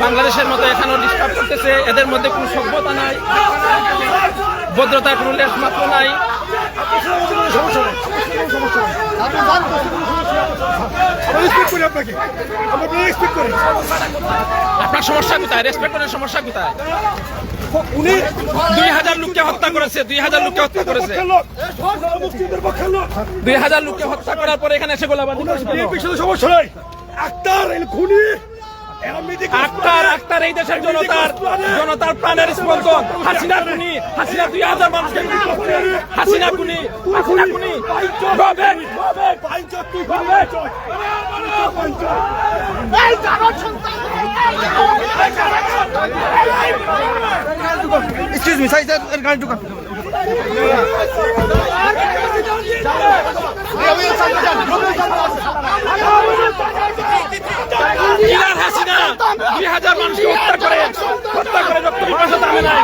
বাংলাদেশের মতো এখানেও ডিস্টার্ব করতেছে। এদের মধ্যে কোনো সভ্যতা নাই, ভদ্রতার কোনো লেশ মাত্র নাই। আপনার সমস্যা কোথায়? রেসপেক্ট করার সমস্যা কোথায়? উনি 2000 লোককে হত্যা করেছে, 2000 লোককে হত্যা করেছে, 2000 লোককে হত্যা করার পরে এখানে এসে গোলাবারুদ সমস্যা নাই। আক্তার এই দেশের জনতার প্রাণের স্পন্দন। হাসিনা খুনি, হাসিনা 2000 মানুষকে হাসিনা খুনি, হাসিনা খুনি। Excuse me, size and kind to come. Hasina 2000 মানুষকে হত্যা করে রক্ত পিপাসা থামে নাই।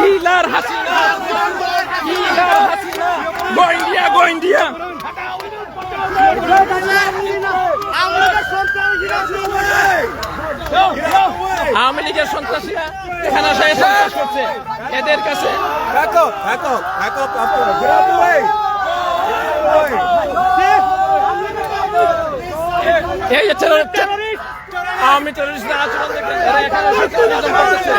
কিলার হাসিনা, কিলার হাসিনা, গো ইন্ডিয়া, গো ইন্ডিয়া। আওয়ামী লীগের সন্ত্রাসীরা এখানে এসে সন্ত্রাস করছে। এদের কাছে এই যে আওয়ামী টেররিস্টদের আচরণ দেখে এরা এখানে করতেছে।